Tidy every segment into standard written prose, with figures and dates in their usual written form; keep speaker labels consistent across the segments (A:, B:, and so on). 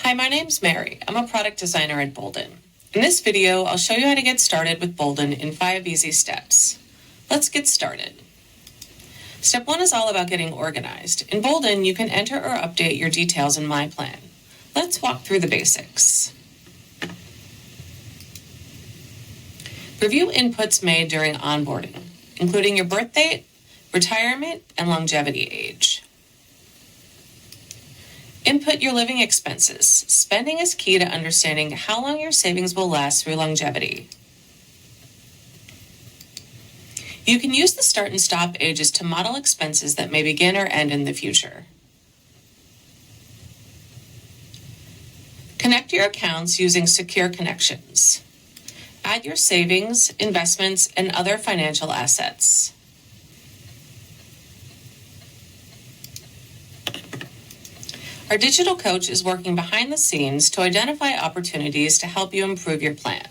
A: Hi, my name's Mary. I'm a product designer at Boldin. In this video, I'll show you how to get started with Boldin in 5 easy steps. Let's get started. Step 1 is all about getting organized. In Boldin, you can enter or update your details in My Plan. Let's walk through the basics. Review inputs made during onboarding, including your birth date, retirement, and longevity age. Input your living expenses. Spending is key to understanding how long your savings will last through longevity. You can use the start and stop ages to model expenses that may begin or end in the future. Connect your accounts using secure connections. Add your savings, investments, and other financial assets. Our digital coach is working behind the scenes to identify opportunities to help you improve your plan.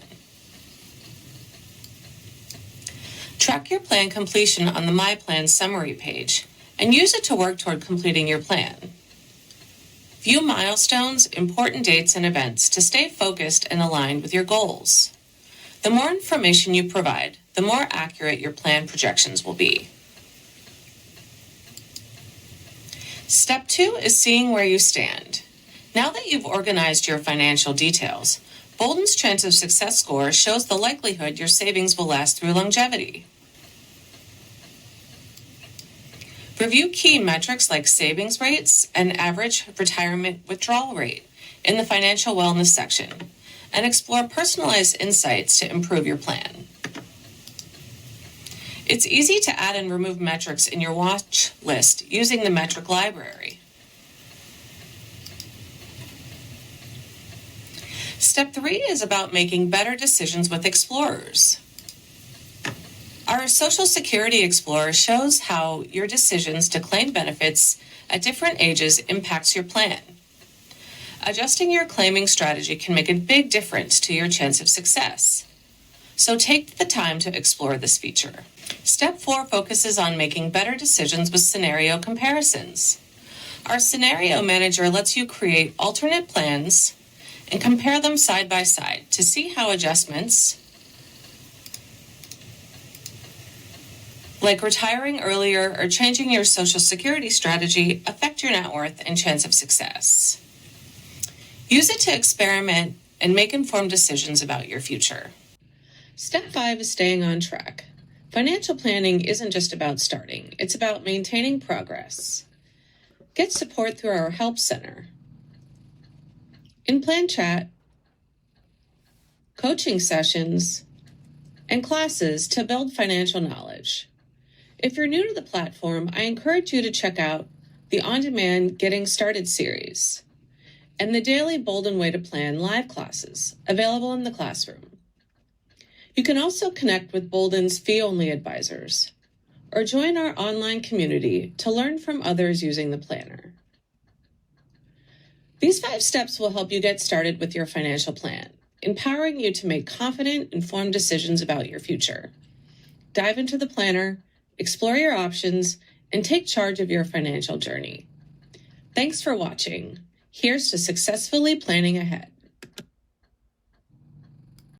A: Track your plan completion on the My Plan summary page and use it to work toward completing your plan. View milestones, important dates, and events to stay focused and aligned with your goals. The more information you provide, the more accurate your plan projections will be. Step 2 is seeing where you stand. Now that you've organized your financial details, Boldin's Chance of Success score shows the likelihood your savings will last through longevity. Review key metrics like savings rates and average retirement withdrawal rate in the financial wellness section, and explore personalized insights to improve your plan. It's easy to add and remove metrics in your watch list using the metric library. Step 3 is about making better decisions with explorers. Our Social Security Explorer shows how your decisions to claim benefits at different ages impacts your plan. Adjusting your claiming strategy can make a big difference to your chance of success. So take the time to explore this feature. Step 4 focuses on making better decisions with scenario comparisons. Our Scenario Manager lets you create alternate plans and compare them side by side to see how adjustments, like retiring earlier or changing your Social Security strategy, affect your net worth and chance of success. Use it to experiment and make informed decisions about your future. Step 5 is staying on track. Financial planning isn't just about starting, it's about maintaining progress. Get support through our Help Center, in-plan chat, coaching sessions, and classes to build financial knowledge. If you're new to the platform, I encourage you to check out the on-demand Getting Started series and the daily Boldin Way to Plan live classes available in the classroom. You can also connect with Boldin's fee-only advisors or join our online community to learn from others using the planner. These 5 steps will help you get started with your financial plan, empowering you to make confident, informed decisions about your future. Dive into the planner, explore your options, and take charge of your financial journey. Thanks for watching. Here's to successfully planning ahead.